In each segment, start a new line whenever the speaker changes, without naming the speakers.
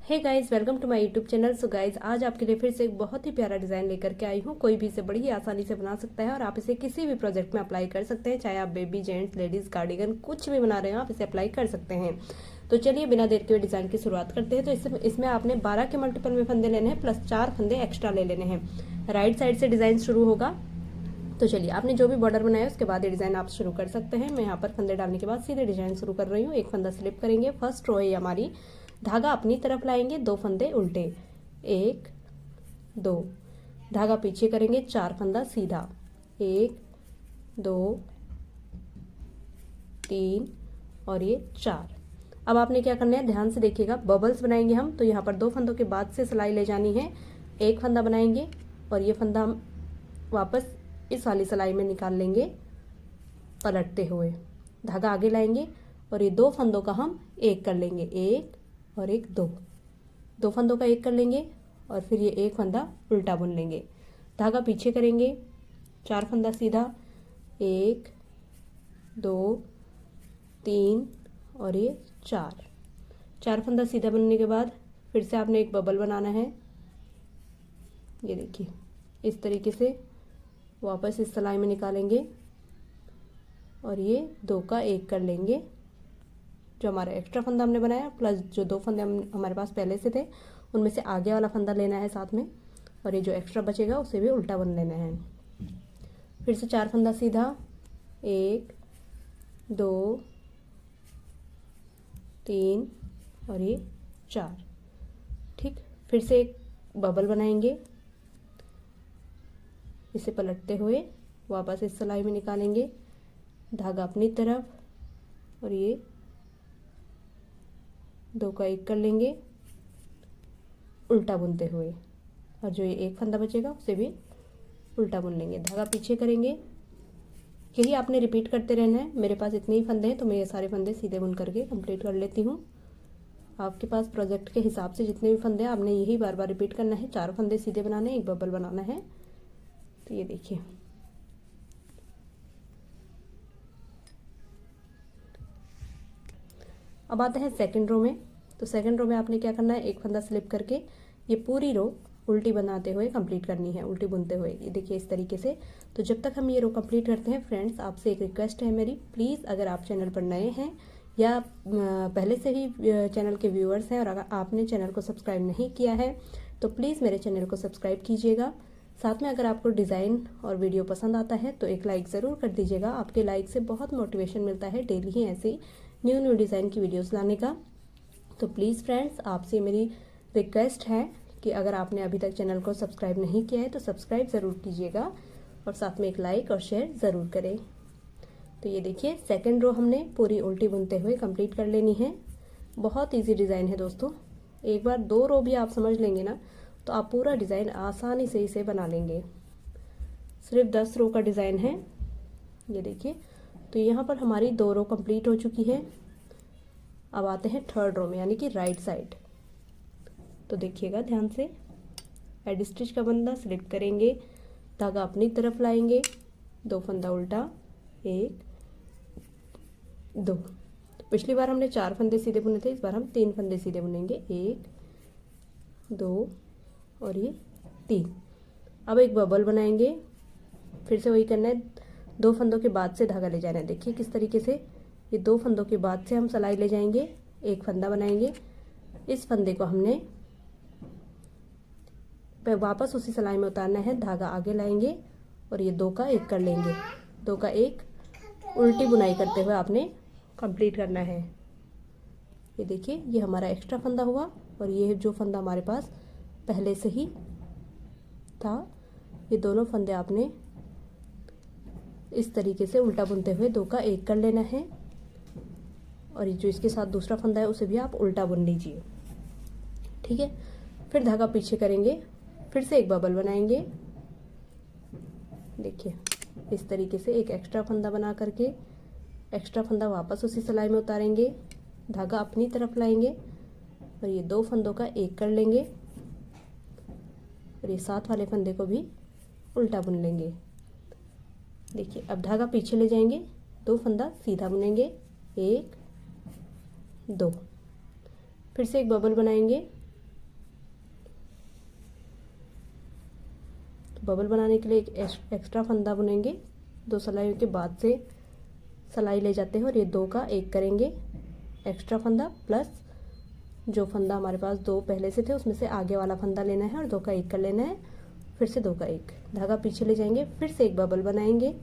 Hey guys, welcome to my YouTube channel. So guys, आज आपके लिए फिर से एक बहुत ही प्यारा डिज़ाइन लेकर के आई हूँ। कोई भी इसे बड़ी ही आसानी से बना सकता है और आप इसे किसी भी प्रोजेक्ट में अप्लाई कर सकते हैं। चाहे आप बेबी, जेंट्स, लेडीज़, कार्डिगन कुछ भी बना रहे हो, आप इसे अप्लाई कर सकते हैं। तो चलिए बिना देर के हुए डिज़ाइन की शुरुआत करते हैं। तो इसमें आपने 12 के मल्टीपल में फंदे लेने हैं प्लस 4 फंदे एक्स्ट्रा ले लेने हैं। राइट साइड से डिज़ाइन शुरू होगा। तो चलिए, आपने जो भी बॉर्डर बनाया है उसके बाद ये डिज़ाइन आप शुरू कर सकते हैं। मैं यहाँ पर फंदे डालने के बाद सीधे डिज़ाइन शुरू कर रही हूँ। एक फंदा स्लिप करेंगे, फर्स्ट रो है हमारी, धागा अपनी तरफ लाएंगे, 2 फंदे उल्टे, 1 2, धागा पीछे करेंगे, 4 फंदा सीधा, 1 2 3 और ये 4। अब आपने क्या करना है, ध्यान से देखिएगा, बबल्स बनाएंगे हम। तो यहाँ पर 2 फंदों के बाद से सिलाई ले जानी है, एक फंदा बनाएंगे और ये फंदा हम वापस इस वाली सिलाई में निकाल लेंगे पलटते हुए, धागा आगे लाएंगे और ये 2 फंदों का हम एक कर लेंगे, 1 और 1 2 फंदों का एक कर लेंगे और फिर ये एक फंदा उल्टा बुन लेंगे, धागा पीछे करेंगे, 4 फंदा सीधा, 1 2 3 और ये 4 फंदा सीधा बनने के बाद फिर से आपने एक बबल बनाना है। ये देखिए, इस तरीके से वापस इस सिलाई में निकालेंगे और ये 2 का एक कर लेंगे। जो हमारा एक्स्ट्रा फंदा हमने बनाया प्लस जो 2 फंदे हमारे पास पहले से थे उनमें से आगे वाला फंदा लेना है साथ में, और ये जो एक्स्ट्रा बचेगा उसे भी उल्टा बुन लेना है। फिर से 4 फंदा सीधा, 1 2 3 और ये 4। ठीक, फिर से एक बबल बनाएंगे, इसे पलटते हुए वापस इस सिलाई में निकालेंगे, धागा अपनी तरफ और ये 2 का एक कर लेंगे उल्टा बुनते हुए, और जो ये एक फंदा बचेगा उसे भी उल्टा बुन लेंगे, धागा पीछे करेंगे। यही आपने रिपीट करते रहना है। मेरे पास इतने ही फंदे हैं तो मैं ये सारे फंदे सीधे बुन करके कंप्लीट कर लेती हूँ। आपके पास प्रोजेक्ट के हिसाब से जितने भी फंदे हैं आपने यही बार बार रिपीट करना है। 4 फंदे सीधे बनाने हैं, एक बबल बनाना है। तो ये देखिए, अब आते हैं सेकंड रो में। तो सेकंड रो में आपने क्या करना है, एक फंदा स्लिप करके ये पूरी रो उल्टी बनाते हुए कंप्लीट करनी है, उल्टी बुनते हुए। ये देखिए इस तरीके से। तो जब तक हम ये रो कंप्लीट करते हैं फ्रेंड्स, आपसे एक रिक्वेस्ट है मेरी, प्लीज़ अगर आप चैनल पर नए हैं या पहले से ही चैनल के व्यूअर्स हैं और अगर आपने चैनल को सब्सक्राइब नहीं किया है तो प्लीज़ मेरे चैनल को सब्सक्राइब कीजिएगा। साथ में अगर आपको डिज़ाइन और वीडियो पसंद आता है तो एक लाइक ज़रूर कर दीजिएगा। आपके लाइक से बहुत मोटिवेशन मिलता है डेली ही ऐसी न्यू डिज़ाइन की वीडियोस लाने का। तो प्लीज़ फ्रेंड्स, आपसे मेरी रिक्वेस्ट है कि अगर आपने अभी तक चैनल को सब्सक्राइब नहीं किया है तो सब्सक्राइब ज़रूर कीजिएगा और साथ में एक लाइक और शेयर ज़रूर करें। तो ये देखिए, सेकंड रो हमने पूरी उल्टी बुनते हुए कंप्लीट कर लेनी है। बहुत ईजी डिज़ाइन है दोस्तों। एक बार 2 रो भी आप समझ लेंगे ना तो आप पूरा डिज़ाइन आसानी से इसे बना लेंगे। सिर्फ 10 रो का डिज़ाइन है। ये देखिए, तो यहाँ पर हमारी 2 रो कंप्लीट हो चुकी है। अब आते हैं थर्ड रो में, यानी कि राइट साइड। तो देखिएगा ध्यान से, हेड स्टिच का फंदा स्लिप करेंगे, धागा अपनी तरफ लाएंगे, 2 फंदा उल्टा, 1 2। तो पिछली बार हमने 4 फंदे सीधे बुने थे, इस बार हम 3 फंदे सीधे बुनेंगे, 1 2 और ये 3। अब एक बबल बनाएंगे, फिर से वही करना है, 2 फंदों के बाद से धागा ले जाना है। देखिए किस तरीके से, ये 2 फंदों के बाद से हम सिलाई ले जाएंगे, एक फंदा बनाएंगे, इस फंदे को हमने वापस उसी सिलाई में उतारना है, धागा आगे लाएंगे और ये 2 का एक कर लेंगे, 2 का एक उल्टी बुनाई करते हुए आपने कंप्लीट करना है। ये देखिए, ये हमारा एक्स्ट्रा फंदा हुआ और ये जो फंदा हमारे पास पहले से ही था, ये दोनों फंदे आपने इस तरीके से उल्टा बुनते हुए 2 का एक कर लेना है, और ये जो इसके साथ दूसरा फंदा है उसे भी आप उल्टा बुन लीजिए। ठीक है, फिर धागा पीछे करेंगे, फिर से एक बबल बनाएंगे। देखिए इस तरीके से एक एक्स्ट्रा फंदा बना करके एक्स्ट्रा फंदा वापस उसी सिलाई में उतारेंगे, धागा अपनी तरफ लाएंगे और ये 2 फंदों का एक कर लेंगे और ये साथ वाले फंदे को भी उल्टा बुन लेंगे। देखिए, अब धागा पीछे ले जाएंगे, 2 फंदा सीधा बुनेंगे, 1 2। फिर से एक बबल बनाएंगे, बबल बनाने के लिए एक एक्स्ट्रा फंदा बुनेंगे। 2 सिलाइयों के बाद से सिलाई ले जाते हैं और ये 2 का 1 करेंगे एक्स्ट्रा फंदा, प्लस जो फंदा हमारे पास 2 पहले से थे उसमें से आगे वाला फंदा लेना है और 2 का 1 कर लेना है, फिर से 2 का 1, धागा पीछे ले जाएंगे, फिर से एक बबल बनाएंगे।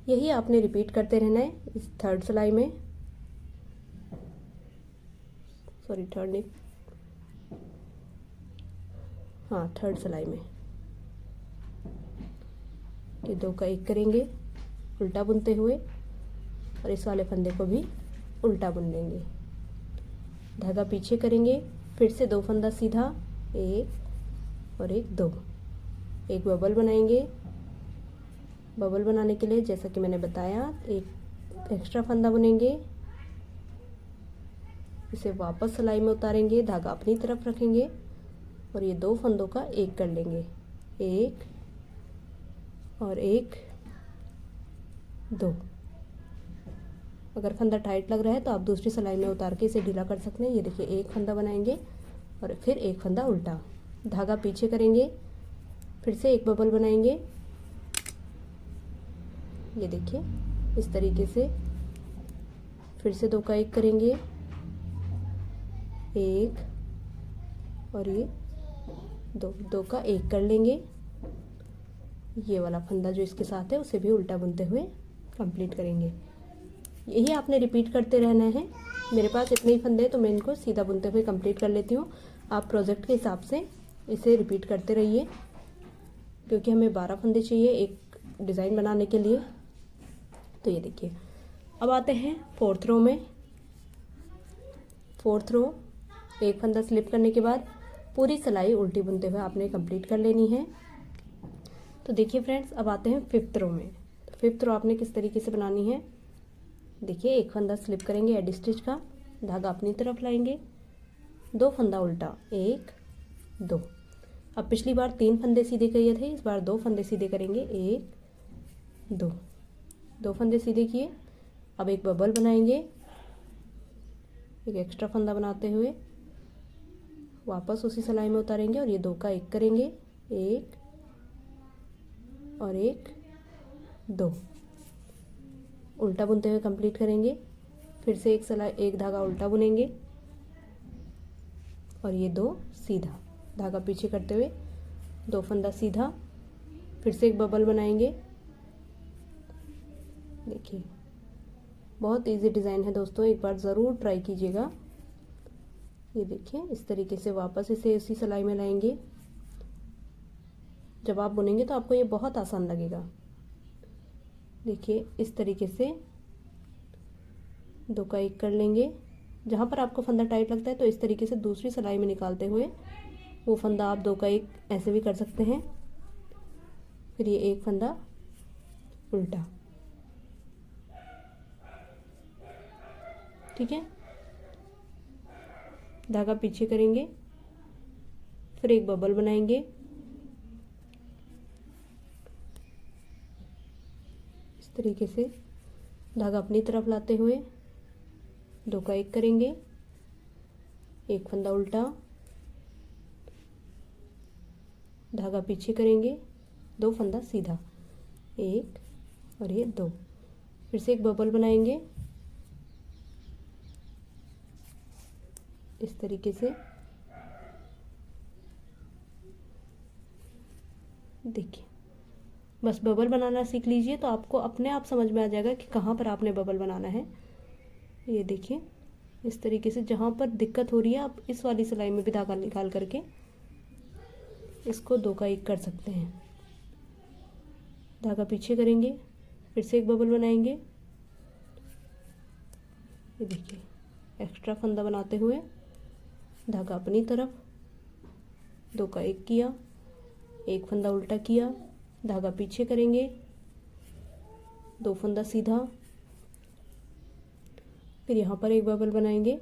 यही आपने रिपीट करते रहना है इस थर्ड सिलाई में, सॉरी थर्ड नहीं, हाँ थर्ड सिलाई में। ये 2 का 1 करेंगे उल्टा बुनते हुए और इस वाले फंदे को भी उल्टा बुन लेंगे, धागा पीछे करेंगे, फिर से 2 फंदा सीधा, 1 और 1 2, एक बबल बनाएंगे। बबल बनाने के लिए जैसा कि मैंने बताया एक एक्स्ट्रा फंदा बुनेंगे, इसे वापस सिलाई में उतारेंगे, धागा अपनी तरफ रखेंगे और ये 2 फंदों का 1 कर लेंगे, 1 और 1 2। अगर फंदा टाइट लग रहा है तो आप दूसरी सिलाई में उतार के इसे ढीला कर सकते हैं। ये देखिए एक फंदा बनाएंगे और फिर एक फंदा उल्टा, धागा पीछे करेंगे, फिर से एक बबल बनाएंगे। ये देखिए इस तरीके से, फिर से 2 का 1 करेंगे, 1 और ये 2 का 1 कर लेंगे। ये वाला फंदा जो इसके साथ है उसे भी उल्टा बुनते हुए कंप्लीट करेंगे। यही आपने रिपीट करते रहना है। मेरे पास इतने ही फंदे हैं तो मैं इनको सीधा बुनते हुए कंप्लीट कर लेती हूँ। आप प्रोजेक्ट के हिसाब से इसे रिपीट करते रहिए, क्योंकि हमें 12 फंदे चाहिए एक डिज़ाइन बनाने के लिए। तो ये देखिए, अब आते हैं 4th रो में। 4th रो, एक फंदा स्लिप करने के बाद पूरी सिलाई उल्टी बुनते हुए आपने कंप्लीट कर लेनी है। तो देखिए फ्रेंड्स, अब आते हैं 5th रो में। तो 5th रो आपने किस तरीके से बनानी है, देखिए एक फंदा स्लिप करेंगे एडी स्टिच का, धागा अपनी तरफ लाएंगे, 2 फंदा उल्टा, 1 2। अब पिछली बार 3 फंदे सीधे किए थे, इस बार 2 फंदे सीधे करेंगे, 1 2, 2 फंदे सीधे किए। अब एक बबल बनाएंगे, एक एक्स्ट्रा फंदा बनाते हुए वापस उसी सिलाई में उतारेंगे और ये 2 का 1 करेंगे, 1 और 1 2, उल्टा बुनते हुए कंप्लीट करेंगे। फिर से एक सिलाई, एक धागा उल्टा बुनेंगे और ये 2 सीधा, धागा पीछे करते हुए 2 फंदा सीधा, फिर से एक बबल बनाएंगे। देखिए बहुत इजी डिज़ाइन है दोस्तों, एक बार ज़रूर ट्राई कीजिएगा। ये देखिए इस तरीके से वापस इसे उसी सिलाई में लाएंगे। जब आप बुनेंगे तो आपको ये बहुत आसान लगेगा। देखिए इस तरीके से 2 का 1 कर लेंगे। जहाँ पर आपको फंदा टाइट लगता है तो इस तरीके से दूसरी सिलाई में निकालते हुए वो फंदा आप 2 का 1 ऐसे भी कर सकते हैं। फिर ये एक फंदा उल्टा, ठीक है, धागा पीछे करेंगे, फिर एक बबल बनाएंगे, इस तरीके से धागा अपनी तरफ लाते हुए 2 का 1 करेंगे, एक फंदा उल्टा, धागा पीछे करेंगे, 2 फंदा सीधा, 1 और ये 2, फिर से एक बबल बनाएंगे इस तरीके से। देखिए बस बबल बनाना सीख लीजिए तो आपको अपने आप समझ में आ जाएगा कि कहाँ पर आपने बबल बनाना है। ये देखिए इस तरीके से, जहाँ पर दिक्कत हो रही है आप इस वाली सिलाई में भी धागा निकाल करके इसको 2 का 1 कर सकते हैं। धागा पीछे करेंगे, फिर से एक बबल बनाएंगे। ये देखिए एक्स्ट्रा फंदा बनाते हुए धागा अपनी तरफ, 2 का 1 किया, एक फंदा उल्टा किया, धागा पीछे करेंगे, 2 फंदा सीधा, फिर यहाँ पर एक बबल बनाएंगे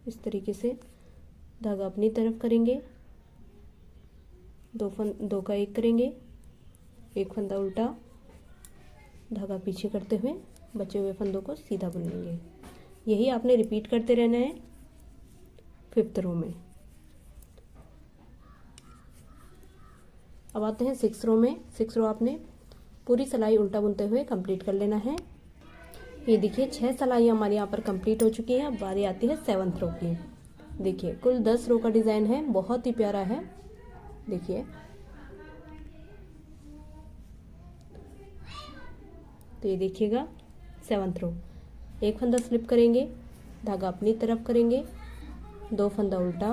इस तरीके से, धागा अपनी तरफ करेंगे, 2 का 1 करेंगे, एक फंदा उल्टा, धागा पीछे करते हुए बचे हुए फंदों को सीधा बुन लेंगे। यही आपने रिपीट करते रहना है 5th रो में। अब आते हैं 6 रो में। 6 रो आपने पूरी सिलाई उल्टा बुनते हुए कंप्लीट कर लेना है। ये देखिए 6 सिलाइयाँ हमारे यहाँ पर कंप्लीट हो चुकी हैं। अब बारी आती है 7th रो की। देखिए कुल 10 रो का डिज़ाइन है, बहुत ही प्यारा है। देखिए तो ये देखिएगा 7th रो, एक फंदा स्लिप करेंगे, धागा अपनी तरफ करेंगे, 2 फंदा उल्टा।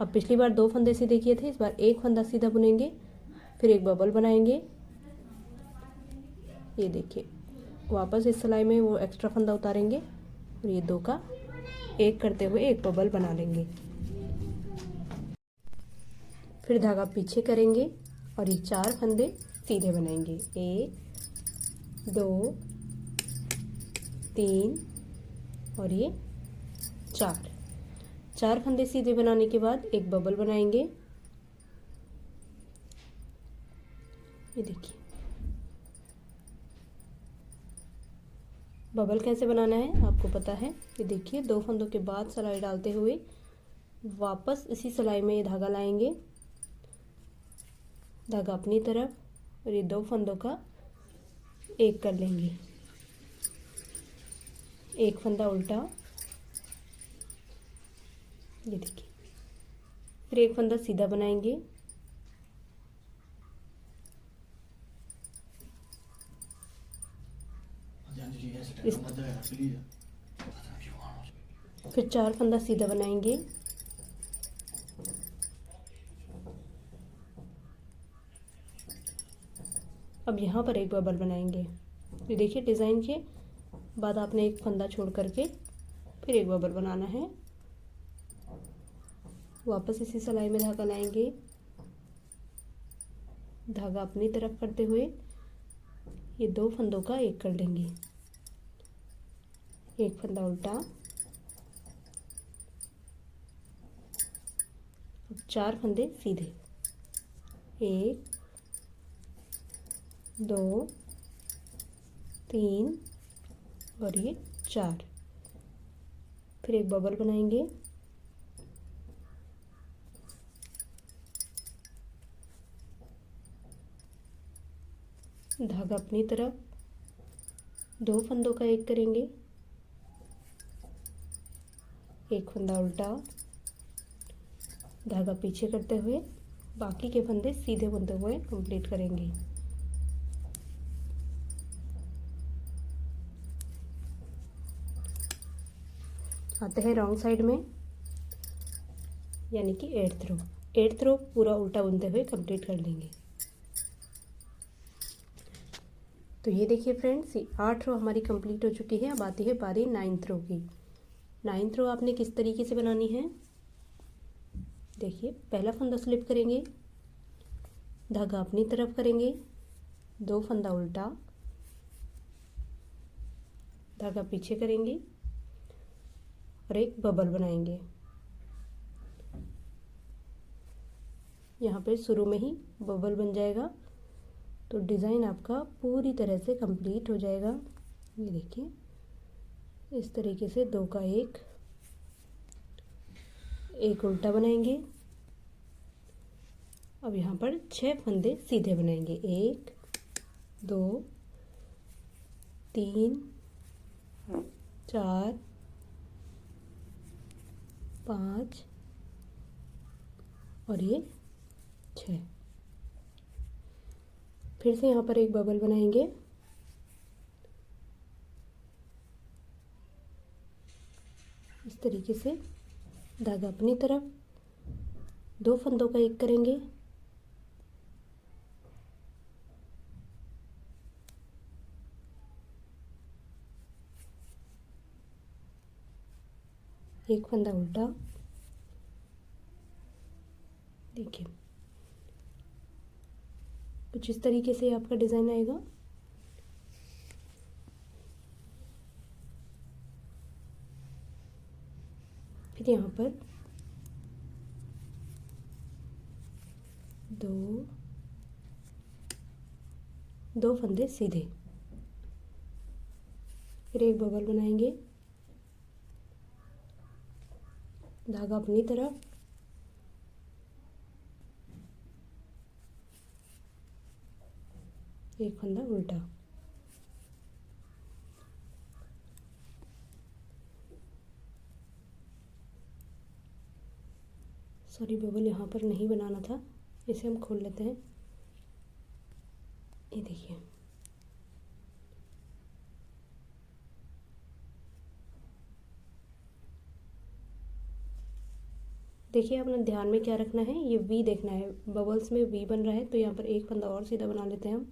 अब पिछली बार 2 फंदे सीधे किए थे, इस बार एक फंदा सीधा बुनेंगे, फिर एक बबल बनाएंगे। ये देखिए वापस इस सिलाई में वो एक्स्ट्रा फंदा उतारेंगे और ये 2 का एक करते हुए एक बबल बना लेंगे। फिर धागा पीछे करेंगे और ये 4 फंदे सीधे बनाएंगे, 1 2 3 और ये 4 फंदे सीधे बनाने के बाद एक बबल बनाएंगे। ये देखिए बबल कैसे बनाना है आपको पता है। ये देखिए 2 फंदों के बाद सिलाई डालते हुए वापस इसी सिलाई में ये धागा लाएंगे, धागा अपनी तरफ और ये 2 फंदों का एक कर लेंगे, एक फंदा उल्टा। ये देखिए फिर एक फंदा सीधा बनाएंगे, फिर 4 फंदा सीधा बनाएंगे, अब यहाँ पर एक बबल बनाएंगे। ये देखिए डिज़ाइन के बाद आपने एक फंदा छोड़ करके फिर एक बबल बनाना है। वापस इसी सिलाई में धागा लाएंगे, धागा अपनी तरफ करते हुए ये 2 फंदों का एक कर लेंगे, एक फंदा उल्टा। अब 4 फंदे सीधे, 1 2 3 और ये 4। फिर एक बबल बनाएंगे, धागा अपनी तरफ, 2 फंदों का एक करेंगे, एक फंदा उल्टा, धागा पीछे करते हुए बाकी के फंदे सीधे बुनते हुए कंप्लीट करेंगे। आते हैं रॉन्ग साइड में, यानी कि 8th रो। 8th रो पूरा उल्टा बुनते हुए कंप्लीट कर लेंगे। तो ये देखिए फ्रेंड्स 8 रो हमारी कंप्लीट हो चुकी है। अब आती है बारी 9th रो की। 9th रो आपने किस तरीके से बनानी है, देखिए पहला फंदा स्लिप करेंगे, धागा अपनी तरफ करेंगे, 2 फंदा उल्टा, धागा पीछे करेंगे और एक बबल बनाएंगे। यहाँ पे शुरू में ही बबल बन जाएगा तो डिज़ाइन आपका पूरी तरह से कंप्लीट हो जाएगा। ये देखिए इस तरीके से 2 का एक उल्टा बनाएंगे। अब यहाँ पर 6 फंदे सीधे बनाएंगे, 1 2 3 4 5 और ये 6। फिर से यहाँ पर एक बबल बनाएंगे, इस तरीके से धागा अपनी तरफ, 2 फंदों का एक करेंगे, एक फंदा उल्टा। देखिए कुछ इस तरीके से आपका डिज़ाइन आएगा। फिर यहाँ पर 2 फंदे सीधे, फिर एक बबल बनाएंगे, धागा अपनी तरफ, एक फंदा उल्टा। सॉरी, बबल यहाँ पर नहीं बनाना था, इसे हम खोल लेते हैं। ये देखिए, देखिए अपना ध्यान में क्या रखना है, ये वी देखना है, बबल्स में वी बन रहा है, तो यहाँ पर एक फंदा और सीधा बना लेते हैं हम।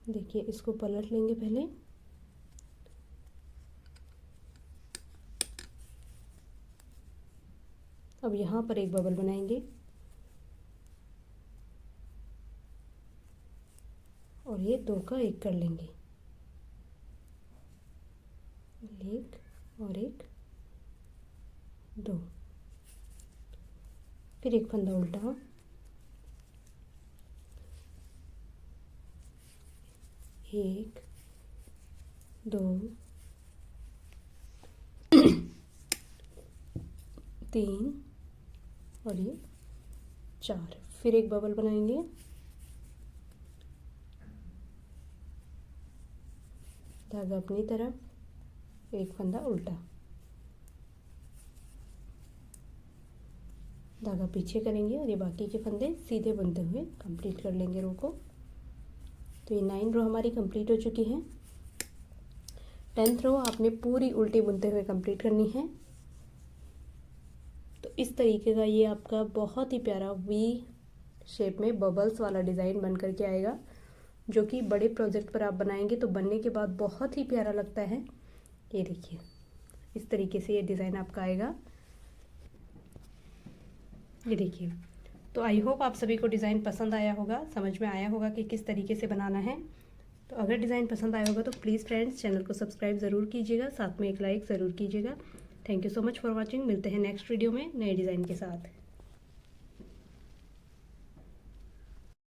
देखिए इसको पलट लेंगे पहले, अब यहाँ पर एक बबल बनाएंगे और ये दो का एक कर लेंगे, एक और एक, दो, फिर एक फंदा उल्टा, एक, दो, तीन और ये चार, फिर एक बबल बनाएंगे, धागा अपनी तरफ, एक फंदा उल्टा, धागा पीछे करेंगे और ये बाकी के फंदे सीधे बुनते हुए कंप्लीट कर लेंगे रो को। तो ये 9 रो हमारी कंप्लीट हो चुकी हैं। 10th रो आपने पूरी उल्टी बुनते हुए कंप्लीट करनी है। तो इस तरीके का ये आपका बहुत ही प्यारा वी शेप में बबल्स वाला डिज़ाइन बन करके आएगा, जो कि बड़े प्रोजेक्ट पर आप बनाएंगे तो बनने के बाद बहुत ही प्यारा लगता है। ये देखिए इस तरीके से ये डिज़ाइन आपका आएगा। ये देखिए, तो आई होप आप सभी को डिज़ाइन पसंद आया होगा, समझ में आया होगा कि किस तरीके से बनाना है। तो अगर डिज़ाइन पसंद आया होगा तो प्लीज़ फ्रेंड्स चैनल को सब्सक्राइब ज़रूर कीजिएगा, साथ में एक लाइक ज़रूर कीजिएगा। Thank you so much for watching. मिलते हैं नेक्स्ट वीडियो में नए डिज़ाइन के साथ।